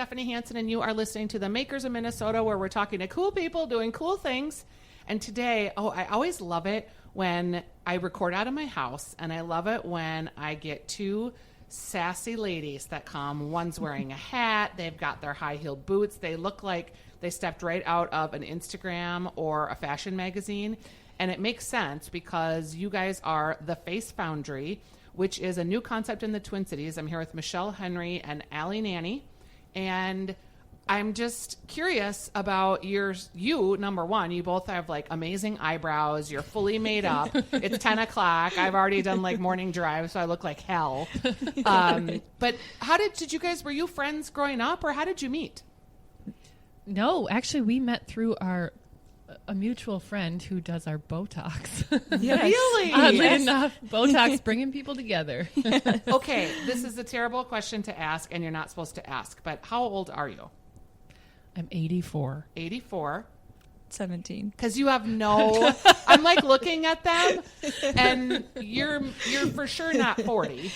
Stephanie Hansen, and you are listening to The Makers of Minnesota, where we're talking to cool people doing cool things. And today, I always love it when I record out of my house, and I love it when I get two sassy ladies that come. One's wearing a hat. They've got their high-heeled boots. They look like they stepped right out of an Instagram or a fashion magazine. And it makes sense because you guys are the Face Foundry, which is a new concept in the Twin Cities. I'm here with Michelle Henry and Allie Nanny. And I'm just curious about you, number one. You both have like amazing eyebrows. You're fully made up. It's 10 o'clock. I've already done like morning drive, so I look like hell. But did you guys, were you friends growing up, or how did you meet? No, actually, we met through a mutual friend who does our Botox. Yes. Really? Oddly enough, Botox bringing people together. Okay, this is a terrible question to ask, and you're not supposed to ask, but how old are you? I'm 84. 84. 17. Because you have I'm like looking at them, and you're for sure not 40.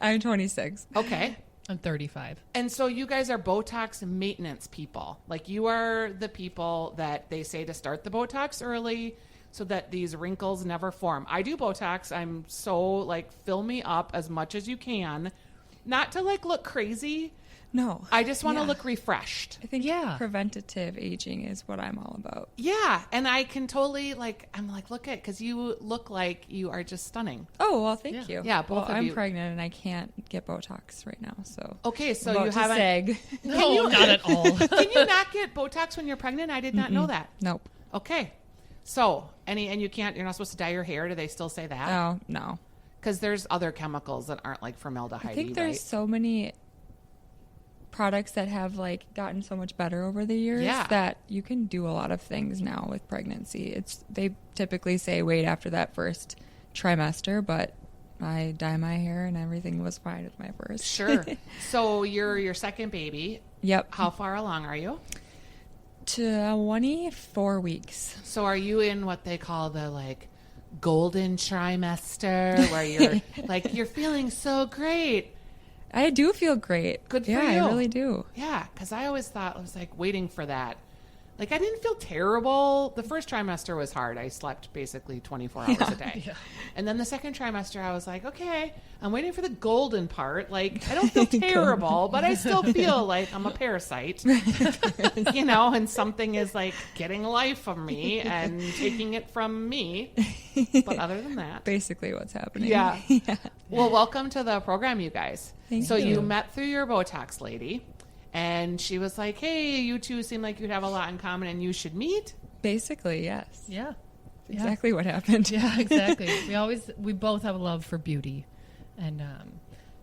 I'm 26. Okay. I'm 35. And so you guys are Botox maintenance people. Like, you are the people that they say to start the Botox early so that these wrinkles never form. I do Botox. I'm so like, fill me up as much as you can. Not to like look crazy. No. I just want to look refreshed. I think preventative aging is what I'm all about. Yeah. And I can totally I'm like, look at, because you look like you are just stunning. Oh, well, thank you. Yeah, both of I'm you. pregnant and I can't get Botox right now. So okay, so about you to haven't. sag. No, not at all. Can you not get Botox when you're pregnant? I did not know that. Nope. Okay. So, and you can't, you're not supposed to dye your hair. Do they still say that? Oh, no. Because there's other chemicals that aren't like formaldehyde. I think there's so many products that have like gotten so much better over the years that you can do a lot of things now with pregnancy. They typically say wait after that first trimester, but I dye my hair and everything was fine with my first. Sure. So you're your second baby. Yep. How far along are you? 24 weeks. So are you in what they call the like golden trimester, where you're like, you're feeling so great? I do feel great. Good for you. Yeah, I really do. Yeah, because I always thought, I was like waiting for that. Like, I didn't feel terrible. The first trimester was hard. I slept basically 24 hours a day. Yeah. And then the second trimester, I was like, okay, I'm waiting for the golden part. Like, I don't feel terrible, but I still feel like I'm a parasite, and something is like getting life from me and taking it from me. But other than that. Basically what's happening. Yeah. Well, welcome to the program, you guys. Thank you. You met through your Botox lady. And she was like, hey, you two seem like you'd have a lot in common and you should meet. Basically, yes. Yeah. Exactly what happened. Yeah, exactly. We both have a love for beauty. And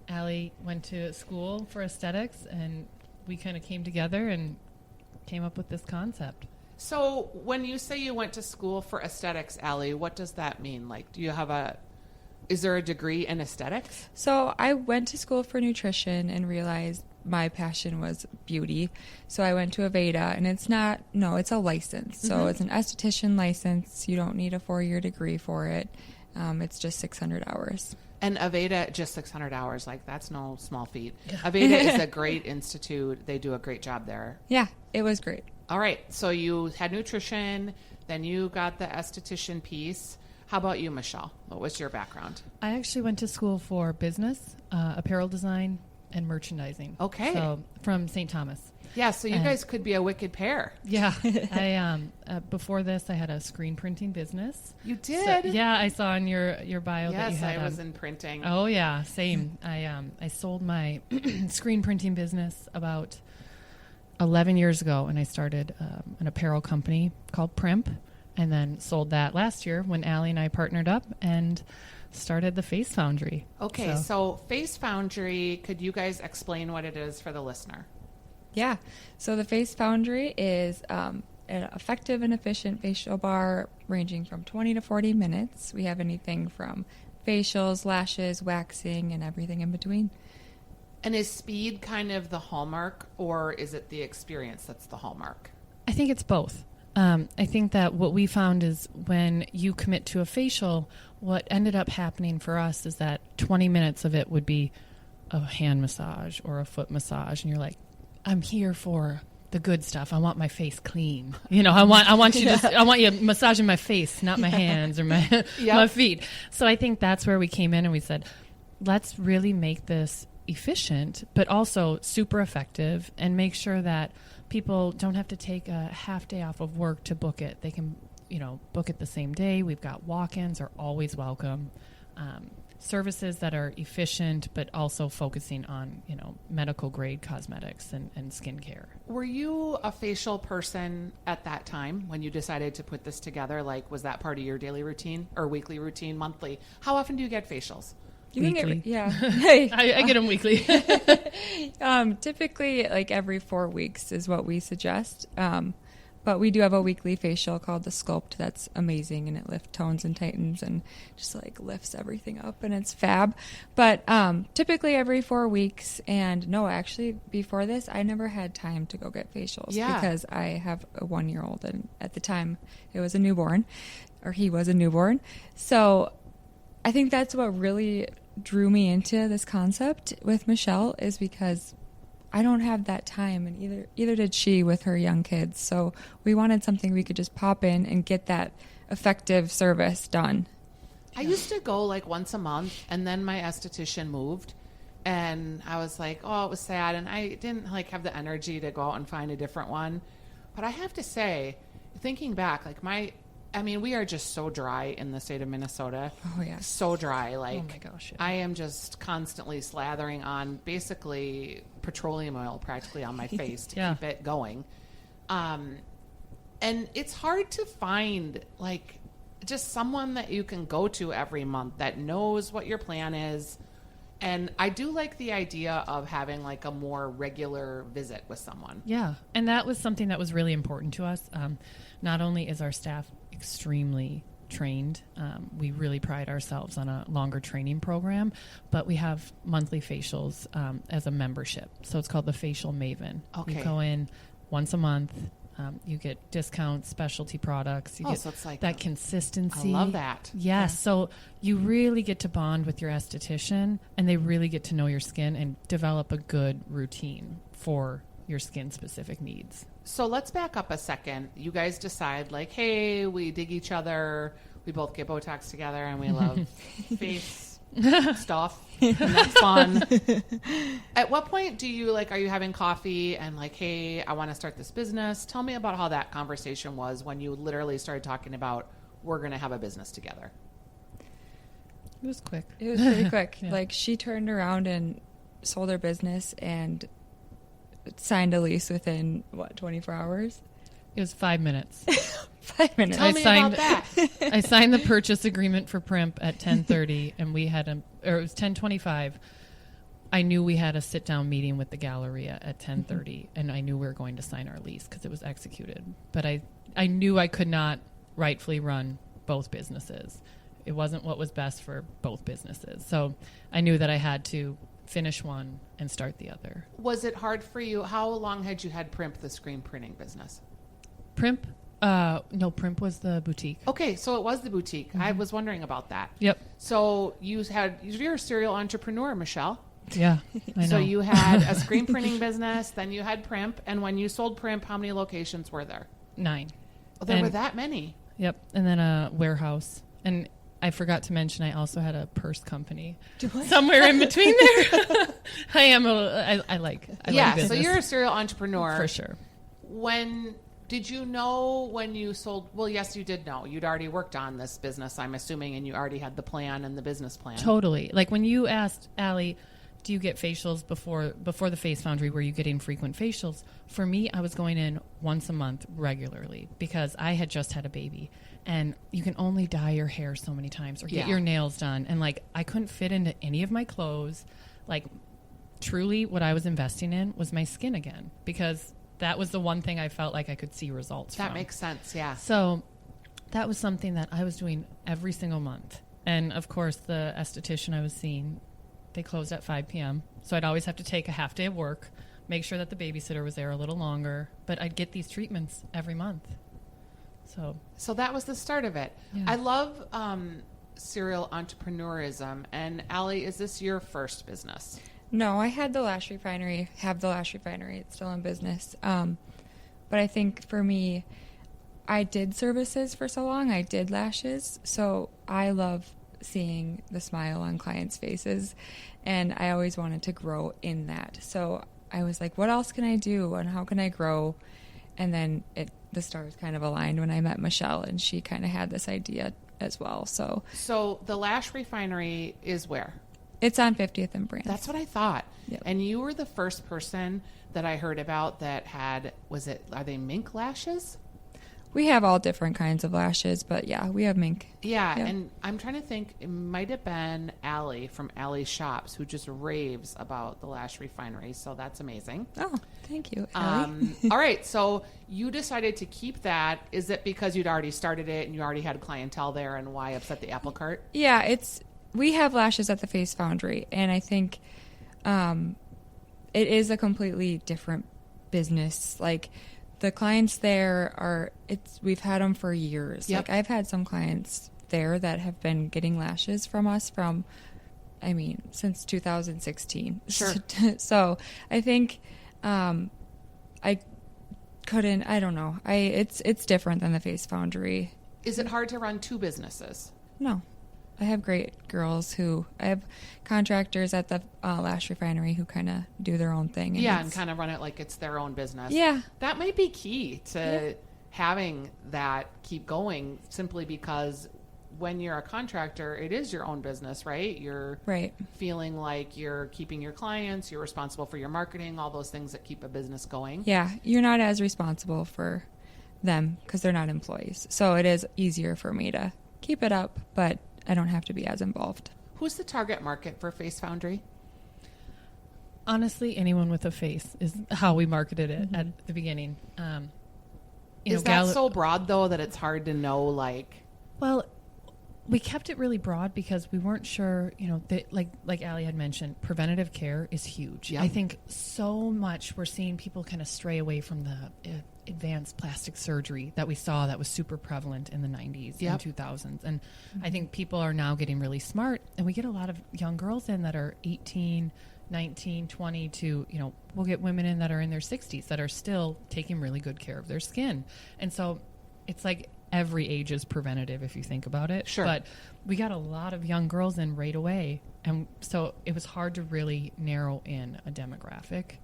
Allie went to school for aesthetics, and we kind of came together and came up with this concept. So when you say you went to school for aesthetics, Allie, what does that mean? Like, is there a degree in aesthetics? So I went to school for nutrition and realized my passion was beauty. So I went to Aveda, and it's a license. So it's an esthetician license. You don't need a 4-year degree for it. It's just 600 hours. And Aveda, just 600 hours. Like, that's no small feat. Aveda is a great institute. They do a great job there. Yeah, it was great. All right. So you had nutrition, then you got the esthetician piece. How about you, Michelle? What was your background? I actually went to school for business, apparel design, and merchandising. Okay. So from St. Thomas. Yeah, so you guys could be a wicked pair. Yeah. I before this, I had a screen printing business. You did? So, yeah, I saw in your bio that you had. Yes, I was in printing. Oh, yeah, same. I sold my screen printing business about 11 years ago, and I started an apparel company called Primp, and then sold that last year when Allie and I partnered up and started the Face Foundry. Okay, so Face Foundry, could you guys explain what it is for the listener? Yeah. So the Face Foundry is an effective and efficient facial bar ranging from 20 to 40 minutes. We have anything from facials, lashes, waxing, and everything in between. And is speed kind of the hallmark, or is it the experience that's the hallmark? I think it's both. I think that what we found is when you commit to a facial, what ended up happening for us is that 20 minutes of it would be a hand massage or a foot massage. And you're like, I'm here for the good stuff. I want my face clean. I want you to, I want you massaging my face, not my hands or my my feet. So I think that's where we came in and we said, let's really make this efficient, but also super effective, and make sure that people don't have to take a half day off of work to book it. They can, book it the same day. We've got walk-ins are always welcome. Services that are efficient, but also focusing on, medical grade cosmetics and skincare. Were you a facial person at that time when you decided to put this together? Like, was that part of your daily routine or weekly routine, monthly? How often do you get facials? Weekly. I get them weekly. Typically, like every 4 weeks is what we suggest. But we do have a weekly facial called the Sculpt that's amazing, and it tones and tightens and just like lifts everything up, and it's fab. But typically every 4 weeks. And no, actually before this, I never had time to go get facials because I have a 1-year-old, and at the time it was a newborn, or he was a newborn. So I think that's what really drew me into this concept with Michelle, is because I don't have that time, and either did she with her young kids. So we wanted something we could just pop in and get that effective service done. I used to go like once a month, and then my esthetician moved, and I was like, oh, it was sad, and I didn't like have the energy to go out and find a different one. But I have to say, thinking back, like we are just so dry in the state of Minnesota. Oh, yeah. So dry. Like, oh my gosh, yeah. I am just constantly slathering on basically petroleum oil practically on my face to keep it going. And it's hard to find like just someone that you can go to every month that knows what your plan is. And I do like the idea of having like a more regular visit with someone. Yeah. And that was something that was really important to us. Not only is our staff extremely trained, we really pride ourselves on a longer training program, but we have monthly facials as a membership. So it's called the Facial Maven. Okay. You go in once a month. You get discounts, specialty products. You get so it's like that consistency. I love that. Yes. Yeah. So you really get to bond with your esthetician, and they really get to know your skin and develop a good routine for your skin specific needs. So let's back up a second. You guys decide like, hey, we dig each other. We both get Botox together, and we love face stuff. And that's fun. At what point do you are you having coffee and like, hey, I want to start this business? Tell me about how that conversation was when you literally started talking about we're going to have a business together. It was quick. It was pretty quick. Yeah. Like, she turned around and sold her business and signed a lease within 24 hours? It was 5 minutes. 5 minutes. Tell me about that. I signed the purchase agreement for Primp at 10:30, and we had it was 10:25. I knew we had a sit-down meeting with the Galleria at 10:30, and I knew we were going to sign our lease because it was executed. But I knew I could not rightfully run both businesses. It wasn't what was best for both businesses. So I knew that I had to finish one and start the other. Was it hard for you? How long had you had Primp, the screen printing business? Primp? No, Primp was the boutique. Okay, so it was the boutique. Mm-hmm. I was wondering about that. Yep. So you're a serial entrepreneur, Michelle. Yeah, I know. So you had a screen printing business, then you had Primp, and when you sold Primp, how many locations were there? 9. Oh, there were that many. Yep, and then a warehouse. And I forgot to mention I also had a purse company somewhere in between there. I like business. So you're a serial entrepreneur. For sure. Did you know when you sold? Well, yes, you did know. You'd already worked on this business, I'm assuming, and you already had the plan and the business plan. Totally. Like when you asked Allie, do you get facials before the Face Foundry? Were you getting frequent facials? For me, I was going in once a month regularly because I had just had a baby, and you can only dye your hair so many times or get your nails done. And like, I couldn't fit into any of my clothes. Like, truly what I was investing in was my skin again, because that was the one thing I felt like I could see results from. That makes sense, yeah. So that was something that I was doing every single month. And of course, the esthetician I was seeing, they closed at 5 p.m. So I'd always have to take a half day of work, make sure that the babysitter was there a little longer. But I'd get these treatments every month. So that was the start of it. Yeah. I love serial entrepreneurism. And Allie, is this your first business? No, I had the lash refinery, have the lash refinery. It's still in business. But I think for me, I did services for so long. I did lashes. So I love seeing the smile on clients' faces. And I always wanted to grow in that. So I was like, what else can I do? And how can I grow? And then the stars kind of aligned when I met Michelle, and she kind of had this idea as well. So the lash refinery is where? It's on 50th and Branch. That's what I thought. Yep. And you were the first person that I heard about that had, are they mink lashes? We have all different kinds of lashes, but yeah, we have mink. Yeah, Yep. and I'm trying to think, it might have been Allie from Allie's Shops who just raves about the lash refinery, so that's amazing. Oh, thank you, Allie. All right, so you decided to keep that. Is it because you'd already started it and you already had clientele there, and why upset the apple cart? Yeah, we have lashes at the Face Foundry, and I think it is a completely different business. Like, the clients there we've had them for years. Yep. Like, I've had some clients there that have been getting lashes from us since 2016. Sure. So I think I don't know. It's different than the Face Foundry. Is it hard to run two businesses? No. I have great girls I have contractors at the lash refinery who kind of do their own thing. And kind of run it like it's their own business. Yeah. That might be key to having that keep going, simply because when you're a contractor, it is your own business, right? You're right. feeling like you're keeping your clients, you're responsible for your marketing, all those things that keep a business going. Yeah. You're not as responsible for them because they're not employees. So it is easier for me to keep it up, but I don't have to be as involved. Who's the target market for Face Foundry? Honestly, anyone with a face is how we marketed it at the beginning. Is that so broad, though, that it's hard to know, like... Well, we kept it really broad because we weren't sure, like Allie had mentioned, preventative care is huge. Yeah. I think so much we're seeing people kind of stray away from the advanced plastic surgery that we saw that was super prevalent in the 90s and 2000s. And I think people are now getting really smart, and we get a lot of young girls in that are 18, 19, 20 to, we'll get women in that are in their 60s that are still taking really good care of their skin. And so it's like every age is preventative if you think about it. Sure. But we got a lot of young girls in right away. And so it was hard to really narrow in a demographic.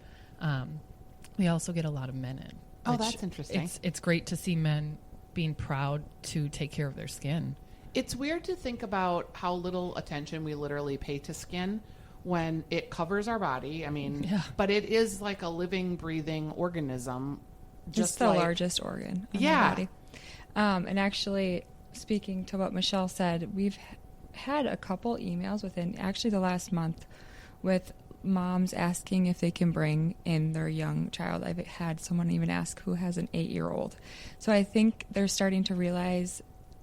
We also get a lot of men in. Oh, that's interesting. It's great to see men being proud to take care of their skin. It's weird to think about how little attention we literally pay to skin when it covers our body. I mean, but it is like a living, breathing organism. Just the largest organ in the body. And actually, speaking to what Michelle said, we've had a couple emails within actually the last month with moms asking if they can bring in their young child. I've had someone even ask who has an 8-year-old. So I think they're starting to realize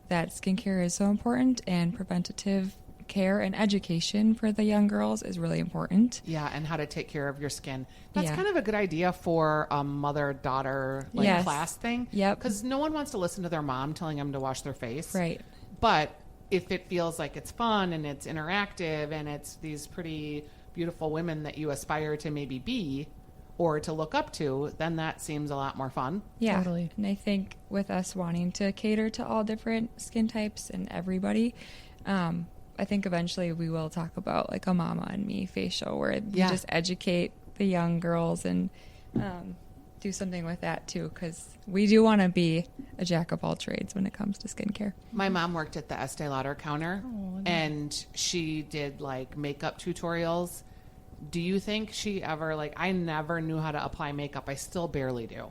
that skincare is so important, and preventative care and education for the young girls is really important. Yeah, and how to take care of your skin. That's kind of a good idea for a mother-daughter class thing. Yep. Because no one wants to listen to their mom telling them to wash their face. Right. But if it feels like it's fun and it's interactive and it's these pretty beautiful women that you aspire to maybe be or to look up to, then that seems a lot more fun. Yeah. Totally. And I think with us wanting to cater to all different skin types and everybody, I think eventually we will talk about like a Mama and Me facial where we just educate the young girls and do something with that too, because we do want to be a jack of all trades when it comes to skincare. My mom worked at the Estee Lauder counter, and she did like makeup tutorials. Do you think she ever, I never knew how to apply makeup. I still barely do.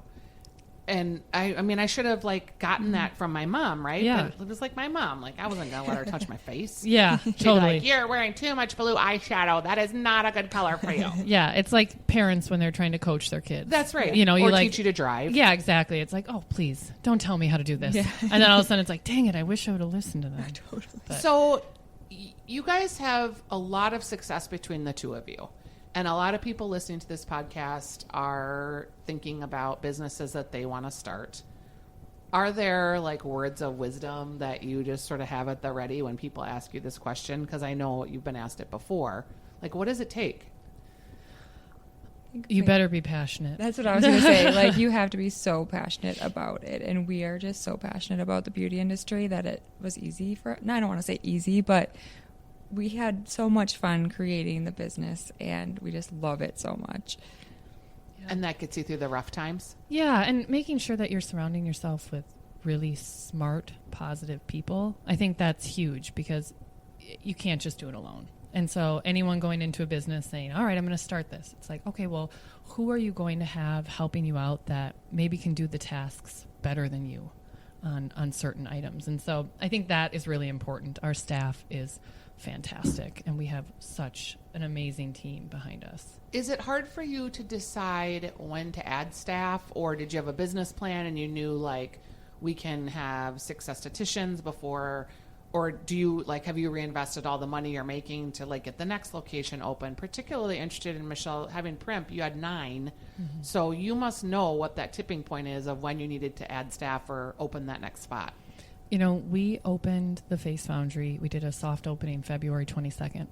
And I mean, I should have gotten that from my mom, right? Yeah. But it was like my mom. I wasn't going to let her touch my face. Yeah, She'd be totally. like, you're wearing too much blue eyeshadow. That is not a good color for you. Yeah, it's like parents when they're trying to coach their kids. That's right. Or teach you to drive. Yeah, exactly. It's like, oh, please, don't tell me how to do this. Yeah. And then all of a sudden it's like, dang it, I wish I would have listened to them. Totally. But- So you guys have a lot of success between the two of you. And a lot of people listening to this podcast are thinking about businesses that they want to start. Are there words of wisdom that you just sort of have at the ready when people ask you this question? Because I know you've been asked it before. What does it take? You better be passionate. That's what I was going to say. Like, you have to be so passionate about it. And we are just so passionate about the beauty industry that it was easy for, no, I don't want to say easy, but we had so much fun creating the business, and we just love it so much. And that gets you through the rough times? Yeah, and making sure that you're surrounding yourself with really smart, positive people. I think that's huge because you can't just do it alone. And so anyone going into a business saying, all right, I'm going to start this. It's like, okay, well, who are you going to have helping you out that maybe can do the tasks better than you on certain items? And so I think that is really important. Our staff is fantastic, and we have such an amazing team behind us. Is it hard for you to decide when to add staff, or did you have a business plan and you knew, like, we can have 6 estheticians before, or do you, like, have you reinvested all the money you're making to, like, get the next location open? Particularly interested in, Michelle, having Primp, you had 9. Mm-hmm. So you must know what that tipping point is of when you needed to add staff or open that next spot. You know, we opened the Face Foundry. We did a soft opening February 22nd.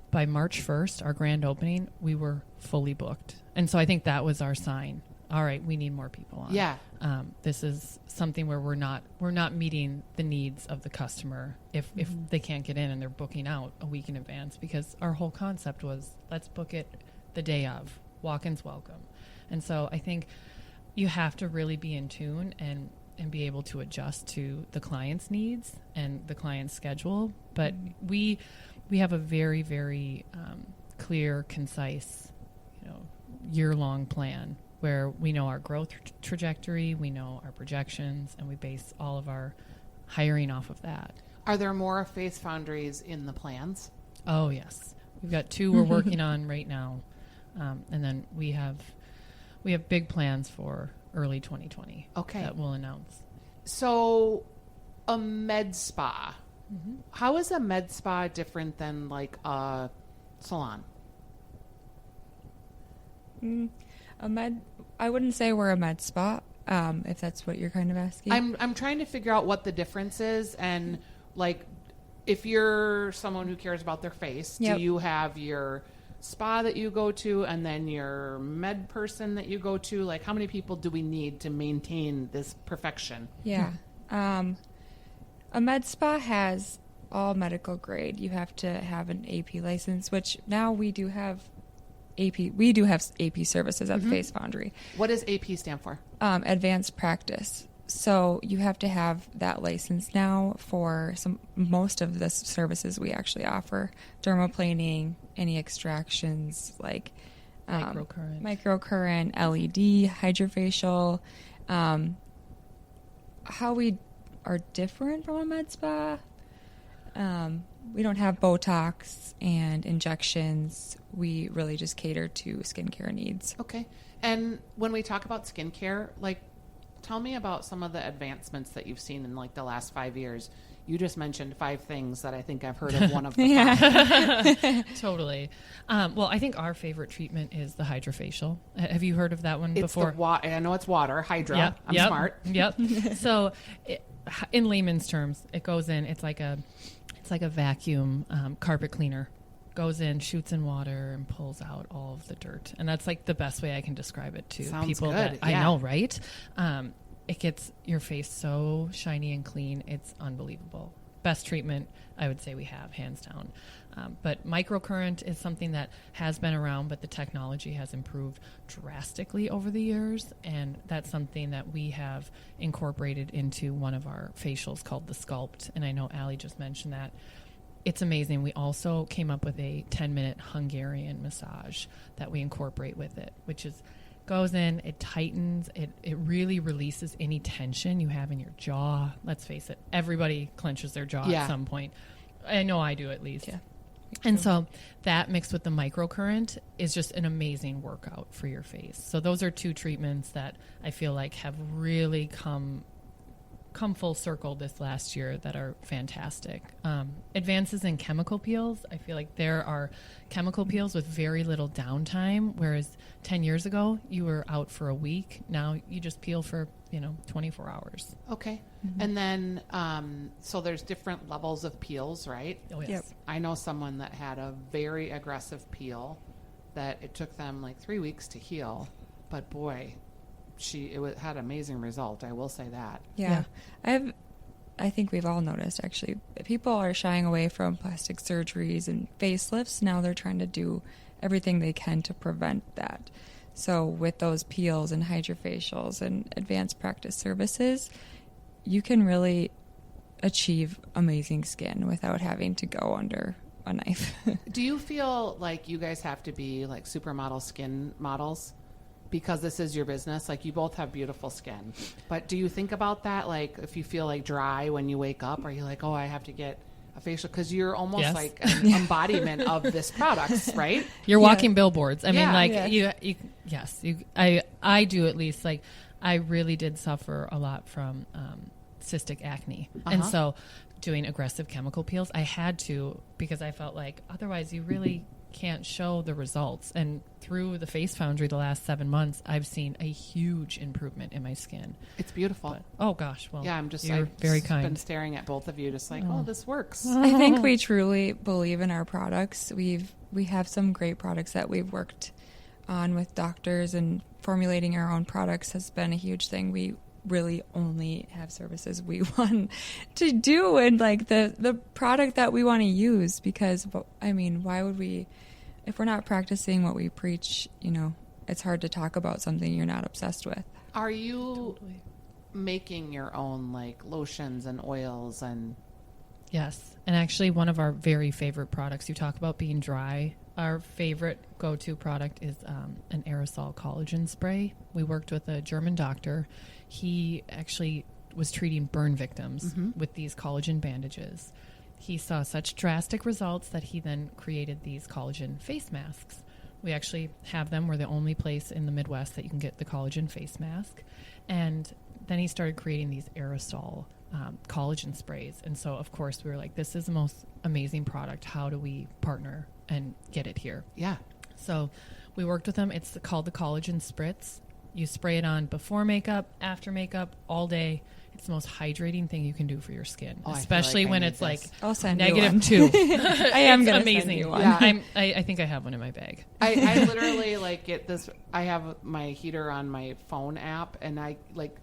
By March 1st, our grand opening, we were fully booked. And so I think that was our sign. All right, we need more people on. Yeah. This is something where we're not meeting the needs of the customer if they can't get in and they're booking out a week in advance, because our whole concept was, let's book it the day of. Walk-ins welcome. And so I think you have to really be in tune and be able to adjust to the client's needs and the client's schedule. But we have a very, very clear, concise, year-long plan where we know our growth trajectory, we know our projections, and we base all of our hiring off of that. Are there more Face Foundries in the plans? Oh, yes. We've got 2 we're working on right now. And then we have big plans for early 2020 that we'll announce. So a med spa. Mm-hmm. How is a med spa different than, like, a salon? I wouldn't say we're a med spa, if that's what you're kind of asking. I'm trying to figure out what the difference is, and, like, if you're someone who cares about their face, do you have your spa that you go to and then your med person that you go to? Like, how many people do we need to maintain this perfection? Yeah. A med spa has all medical grade. You have to have an AP license, which now we do have AP. We do have AP services at the Face Foundry. What does AP stand for? Advanced practice. So you have to have that license now for most of the services we actually offer. Dermaplaning, any extractions like microcurrent, LED, hydrofacial. How we are different from a med spa. We don't have Botox and injections. We really just cater to skincare needs. Okay. And when we talk about skincare, like, tell me about some of the advancements that you've seen in, like, the last 5 years. You just mentioned 5 things that I think I've heard of one of the 5. Totally. Well, I think our favorite treatment is the hydrofacial. Have you heard of that one before? I know it's water, hydra. Yep, I'm smart. Yep. So in layman's terms, it goes in, it's like a vacuum carpet cleaner. Goes in, shoots in water, and pulls out all of the dirt. And that's, like, the best way I can describe it to people. Good. I know, right? It gets your face so shiny and clean. It's unbelievable. Best treatment I would say we have, hands down. But microcurrent is something that has been around, but the technology has improved drastically over the years. And that's something that we have incorporated into one of our facials called the Sculpt. And I know Allie just mentioned that. It's amazing. We also came up with a 10-minute Hungarian massage that we incorporate with it, which is goes in, it tightens, it really releases any tension you have in your jaw. Let's face it, everybody clenches their jaw at some point. I know I do, at least. Yeah. And so that mixed with the microcurrent is just an amazing workout for your face. So those are 2 treatments that I feel like have really come full circle this last year that are fantastic. Advances in chemical peels. I feel like there are chemical peels with very little downtime, whereas 10 years ago you were out for a week. Now you just peel for 24 hours. Okay. Mm-hmm. And then so there's different levels of peels, right? Oh yes. Yep. I know someone that had a very aggressive peel that it took them like 3 weeks to heal, but boy, had amazing result. I will say that. Yeah. I think we've all noticed, actually, people are shying away from plastic surgeries and facelifts. Now they're trying to do everything they can to prevent that. So with those peels and hydrofacials and advanced practice services, you can really achieve amazing skin without having to go under a knife. Do you feel like you guys have to be like supermodel skin models? Because this is your business, like you both have beautiful skin, but do you think about that? Like if you feel like dry when you wake up, are you like, oh, I have to get a facial? Because you're almost like an embodiment of this product, right? You're walking billboards. I mean, like I do at least. Like I really did suffer a lot from cystic acne, and so doing aggressive chemical peels, I had to, because I felt like otherwise you really can't show the results. And through the Face Foundry the last 7 months, I've seen a huge improvement in my skin. It's beautiful. But, oh gosh, well, yeah, you're very kind. Been staring at both of you, just like, oh, this works. I think we truly believe in our products. We have some great products that we've worked on with doctors, and formulating our own products has been a huge thing. We really only have services we want to do, and like the product that we want to use, because I mean, why would we, if we're not practicing what we preach, it's hard to talk about something you're not obsessed with. Are you making your own like lotions and oils? And yes, and actually one of our very favorite products, you talk about being dry, our favorite go-to product is an aerosol collagen spray. We worked with a German doctor. He actually was treating burn victims with these collagen bandages. He saw such drastic results that he then created these collagen face masks. We actually have them. We're the only place in the Midwest that you can get the collagen face mask. And then he started creating these aerosol collagen sprays. And so, of course, we were like, this is the most amazing product. How do we partner and get it here? Yeah. So we worked with him. It's called the Collagen Spritz. You spray it on before makeup, after makeup, all day. It's the most hydrating thing you can do for your skin, especially when it's like -2. I am going to amazing. Send you one. Yeah. I think I have one in my bag. I literally like get this. I have my heater on my phone app, and I like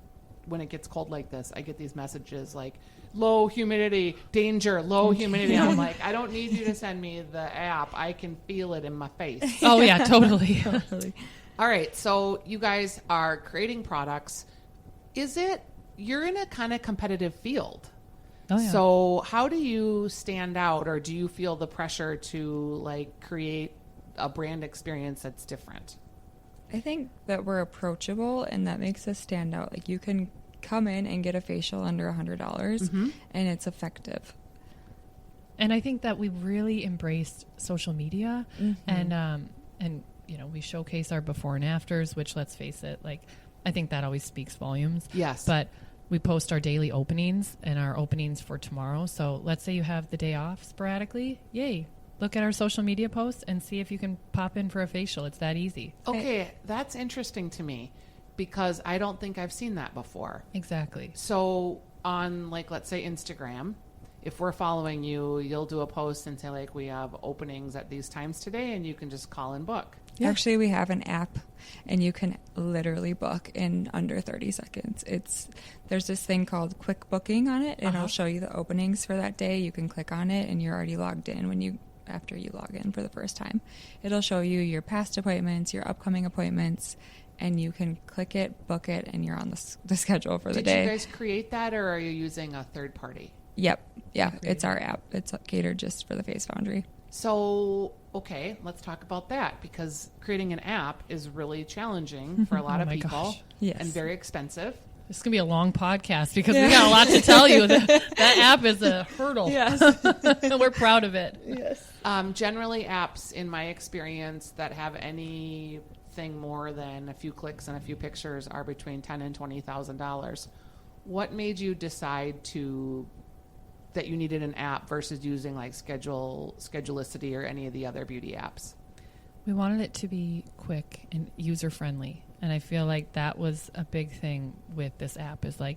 when it gets cold like this, I get these messages like low humidity, danger, low humidity. I'm like, I don't need you to send me the app. I can feel it in my face. Oh yeah, totally. All right, so you guys are creating products. You're in a kind of competitive field. Oh, yeah. So how do you stand out, or do you feel the pressure to like create a brand experience that's different? I think that we're approachable, and that makes us stand out. Like you can come in and get a facial under $100 and it's effective. And I think that we really embraced social media and we showcase our before and afters, which, let's face it, like I think that always speaks volumes. Yes. But we post our daily openings and our openings for tomorrow. So let's say you have the day off sporadically. Yay. Look at our social media posts and see if you can pop in for a facial. It's that easy. Okay, that's interesting to me because I don't think I've seen that before. Exactly. So on, like, let's say Instagram, if we're following you, you'll do a post and say, like, we have openings at these times today, and you can just call and book. Yeah. Actually, we have an app, and you can literally book in under 30 seconds. There's this thing called Quick Booking on it, and it'll show you the openings for that day. You can click on it, and you're already logged in after you log in for the first time. It'll show you your past appointments, your upcoming appointments, and you can click it, book it, and you're on the schedule for the day. Did you guys create that, or are you using a third party? Yep. Yeah, it's our app. It's catered just for the Face Foundry. So, okay, let's talk about that, because creating an app is really challenging for a lot of people. Gosh. Yes. And very expensive. This is going to be a long podcast because we got a lot to tell you. That app is a hurdle. Yes. We're proud of it. Yes. Generally, apps, in my experience, that have anything more than a few clicks and a few pictures are between $10,000 and $20,000. What made you decide that you needed an app versus using like Schedulicity or any of the other beauty apps? We wanted it to be quick and user-friendly. And I feel like that was a big thing with this app, is like,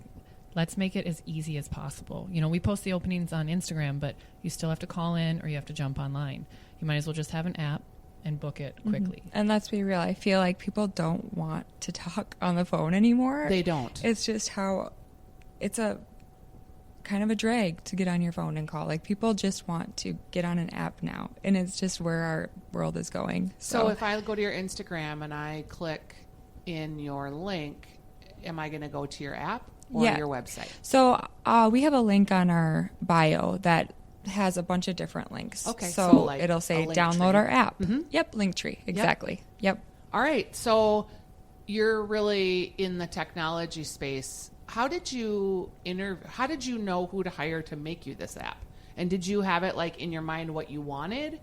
let's make it as easy as possible. You know, we post the openings on Instagram, but you still have to call in or you have to jump online. You might as well just have an app. and book it quickly. And let's be real, I feel like people don't want to talk on the phone anymore. They don't. It's just how it's a kind of a drag to get on your phone and call. Like, people just want to get on an app now, and it's just where our world is going. So if I go to your Instagram and I click in your link, am I going to go to your app or your website? So we have a link on our bio that has a bunch of different links. Okay. So like it'll say a download Linktree. our app. Mm-hmm. Yep. Linktree. Exactly. Yep. All right. So you're really in the technology space. How did you know who to hire to make you this app? And did you have it like in your mind what you wanted?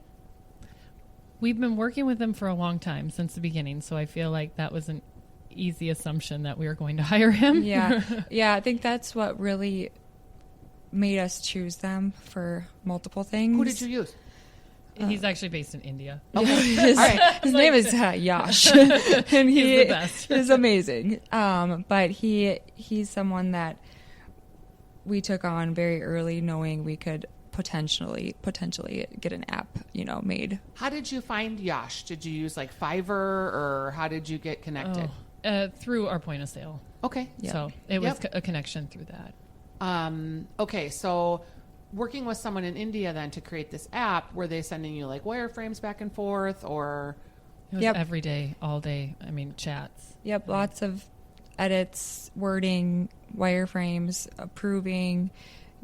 We've been working with them for a long time, since the beginning. So I feel like that was an easy assumption that we were going to hire him. Yeah. Yeah. I think that's what really made us choose them for multiple things. Who did you use? He's actually based in India. Okay. His, All right. his name is Yash, and He's the best. is amazing. But he's someone that we took on very early, knowing we could potentially get an app, made. How did you find Yash? Did you use like Fiverr, or how did you get connected? Through our point of sale. Okay. Yep. So it was a connection through that. Okay, so working with someone in India then to create this app, were they sending you like wireframes back and forth, or? It was every day, all day. I mean, chats. Yep, lots of edits, wording, wireframes, approving,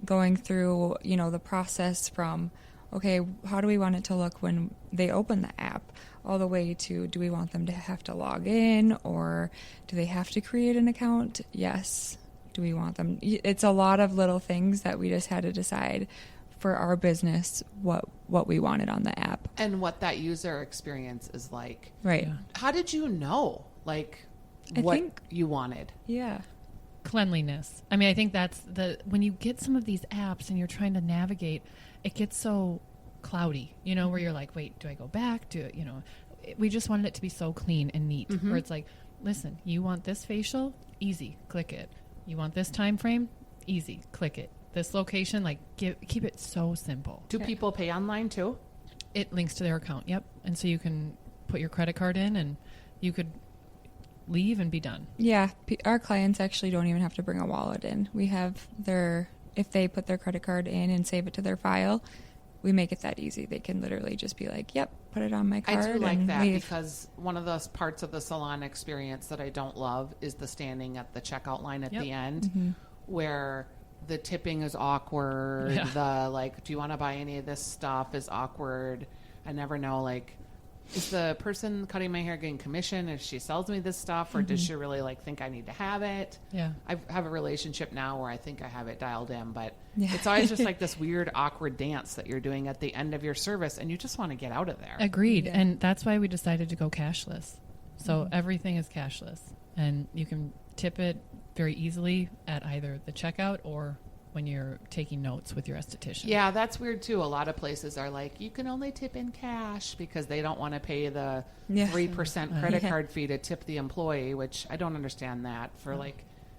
going through, the process from, okay, how do we want it to look when they open the app, all the way to, do we want them to have to log in, or do they have to create an account? Yes. Do we want them? It's a lot of little things that we just had to decide for our business what we wanted on the app. And what that user experience is like. Right. Yeah. How did you know, what you wanted? Yeah. Cleanliness. I mean, I think that's when you get some of these apps and you're trying to navigate, it gets so cloudy, where you're like, wait, do I go back? We just wanted it to be so clean and neat, where it's like, listen, you want this facial? Easy, click it. You want this time frame? Easy, click it. This location, keep it so simple. Do people pay online too? It links to their account, yep. And so you can put your credit card in and you could leave and be done. Yeah, our clients actually don't even have to bring a wallet in. We have if they put their credit card in and save it to their file, we make it that easy. They can literally just be like, yep, put it on my card. I do like and that leave. because one of those parts of the salon experience that I don't love is the standing at the checkout line at the end, where the tipping is awkward. Yeah. The do you want to buy any of this stuff is awkward. I never know, is the person cutting my hair getting commission if she sells me this stuff, or does she really think I need to have it? Yeah. I have a relationship now where I think I have it dialed in, but Yeah. it's always just this weird, awkward dance that you're doing at the end of your service, and you just want to get out of there. Agreed. Yeah. And that's why we decided to go cashless. So everything is cashless. And you can tip it very easily at either the checkout or when you're taking notes with your esthetician. Yeah, that's weird too. A lot of places are like, you can only tip in cash because they don't want to pay the 3% credit card fee to tip the employee, which I don't understand that. For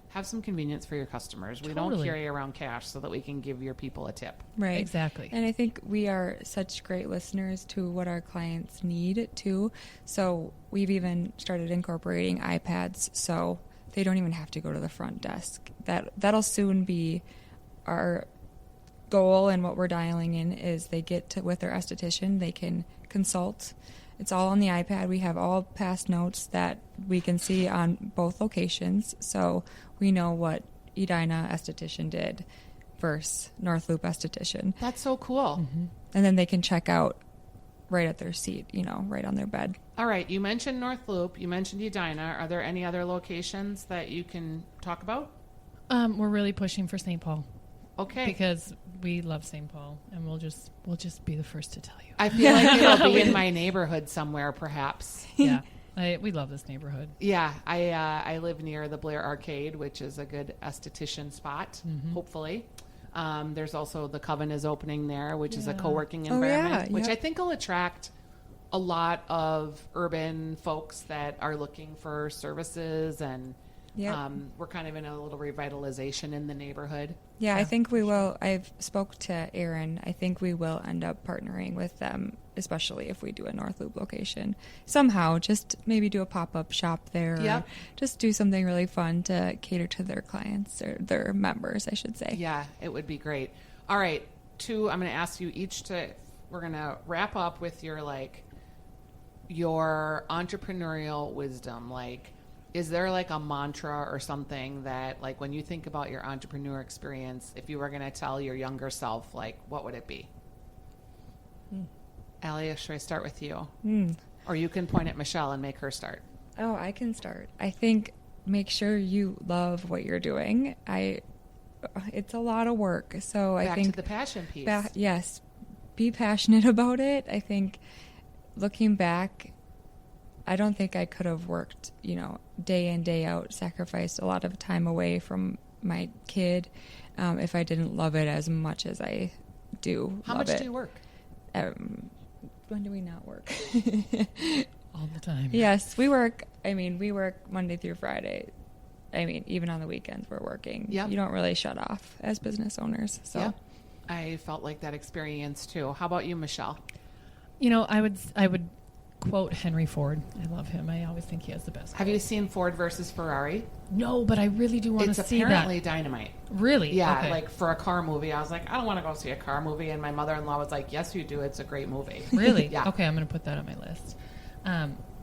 have some convenience for your customers. We don't carry around cash so that we can give your people a tip. Right. Exactly. And I think we are such great listeners to what our clients need too. So we've even started incorporating iPads so they don't even have to go to the front desk. That'll soon be our goal, and what we're dialing in is they get to with their esthetician, they can consult. It's all on the iPad. We have all past notes that we can see on both locations, so we know what Edina esthetician did versus North Loop esthetician. That's so cool. Mm-hmm. And then they can check out right at their seat, right on their bed. All right. You mentioned North Loop. You mentioned Edina. Are there any other locations that you can talk about? We're really pushing for St. Paul. Okay. Because we love St. Paul, and we'll just be the first to tell you. I feel like it'll be in my neighborhood somewhere, perhaps. Yeah. We love this neighborhood. Yeah, I live near the Blair Arcade, which is a good esthetician spot, hopefully. There's also the Coven is opening there, which is a co-working environment, which I think will attract a lot of urban folks that are looking for services and Yep. We're kind of in a little revitalization in the neighborhood. Yeah, I think we will. I've spoke to Aaron. I think we will end up partnering with them, especially if we do a North Loop location. Somehow, just maybe do a pop-up shop there. Yep. Or just do something really fun to cater to their clients, or their members, I should say. Yeah, it would be great. All right, I'm going to ask you each we're going to wrap up with your entrepreneurial wisdom. Like, is there like a mantra or something that, like, when you think about your entrepreneur experience, if you were going to tell your younger self, like, what would it be? Allie, should I start with you? Or you can point at Michelle and make her start. Oh, I can start. I think make sure you love what you're doing. It's a lot of work. So I think to the passion piece. Yes. Be passionate about it. I think looking back, I don't think I could have worked, day in, day out, sacrificed a lot of time away from my kid if I didn't love it as much as I do. How much do you work? When do we not work? All the time. Yes, we work. We work Monday through Friday. Even on the weekends we're working. Yep. You don't really shut off as business owners. So Yep. I felt like that experience too. How about you, Michelle? I would quote Henry Ford. I love him. I always think he has the best. Have you seen Ford versus Ferrari? No, but I really do want to see that. It's apparently dynamite. Really? Yeah, Okay. like for a car movie. I was like, I don't want to go see a car movie. And my mother-in-law was like, yes, you do. It's a great movie. Really? Yeah. Okay, I'm going to put that on my list.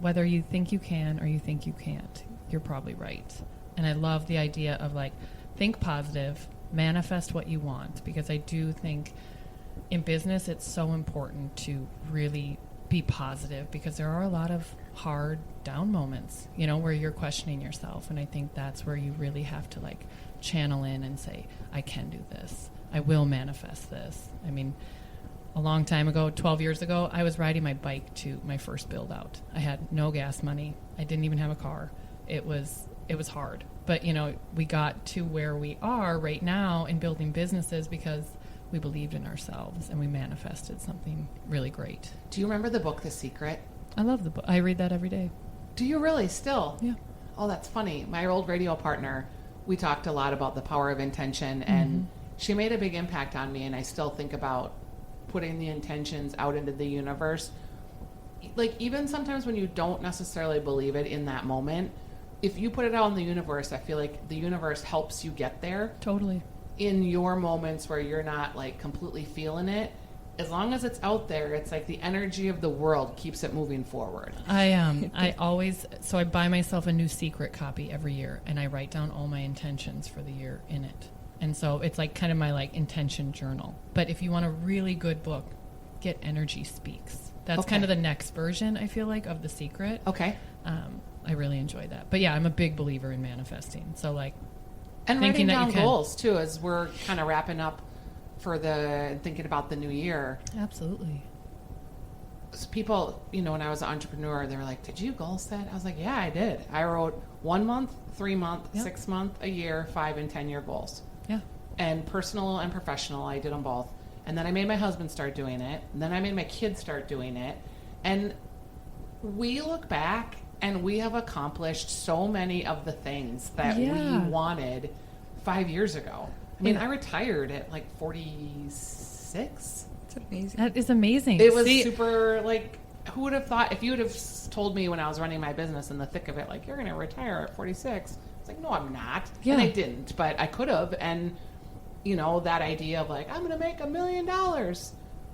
Whether you think you can or you think you can't, you're probably right. And I love the idea of think positive, manifest what you want, because I do think in business it's so important to really be positive, because there are a lot of hard down moments, where you're questioning yourself. And I think that's where you really have to channel in and say, I can do this. I will manifest this. A long time ago, 12 years ago, I was riding my bike to my first build out. I had no gas money. I didn't even have a car. It was hard. But, we got to where we are right now in building businesses because we believed in ourselves and we manifested something really great. Do you remember the book, The Secret? I love the book. I read that every day. Do you really still? Yeah. Oh, that's funny. My old radio partner, we talked a lot about the power of intention, and she made a big impact on me, and I still think about putting the intentions out into the universe. Even sometimes when you don't necessarily believe it in that moment, if you put it out in the universe, I feel like the universe helps you get there. Totally. In your moments where you're not completely feeling it, as long as it's out there, it's like the energy of the world keeps it moving forward. I buy myself a new secret copy every year, and I write down all my intentions for the year in it. And so it's kind of my intention journal. But if you want a really good book, get Energy Speaks. That's kind of the next version, I feel of The Secret. Okay. I really enjoy that. But yeah, I'm a big believer in manifesting. So and thinking writing down that you goals too, as we're kind of wrapping up for thinking about the new year. Absolutely. So people, when I was an entrepreneur, they were like, did you goal set? I was like, yeah, I did. I wrote 1 month, 3 month, 6 month, a year, 5 and 10 year goals. Yeah. And personal and professional, I did them both. And then I made my husband start doing it. And then I made my kids start doing it. And we look back and we have accomplished so many of the things that we wanted 5 years ago. I retired at 46. It's amazing. That is amazing. It was super, who would have thought, if you would have told me when I was running my business in the thick of it, you're going to retire at 46. It's no, I'm not. Yeah. And I didn't, but I could have. And, that idea of I'm going to make $1 million.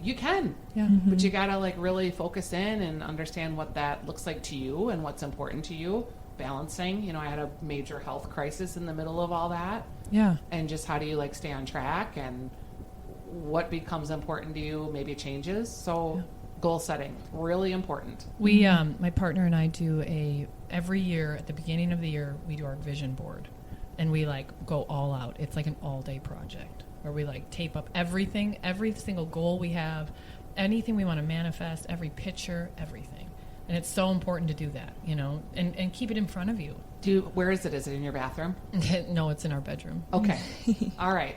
You can. Yeah. But you got to really focus in and understand what that looks like to you and what's important to you. Balancing, I had a major health crisis in the middle of all that. Yeah. And just how do you stay on track, and what becomes important to you maybe changes. So goal setting, really important. We, my partner and I do every year at the beginning of the year, we do our vision board, and we go all out. It's an all-day project where we tape up everything, every single goal we have, anything we want to manifest, every picture, everything. And it's so important to do that, and keep it in front of you. Where is it? Is it in your bathroom? No, it's in our bedroom. Okay. All right.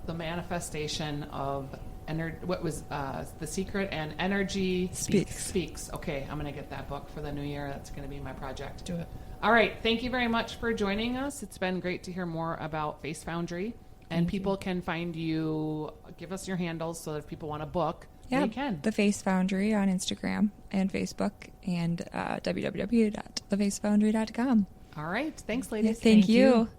The manifestation of The Secret and Energy Speaks. Okay, I'm going to get that book for the new year. That's going to be my project. Do it. All right. Thank you very much for joining us. It's been great to hear more about Face Foundry. And people can find you. Give us your handles so that if people want to book, they can. The Face Foundry on Instagram and Facebook, and www.thefacefoundry.com. All right. Thanks, ladies. Thank you.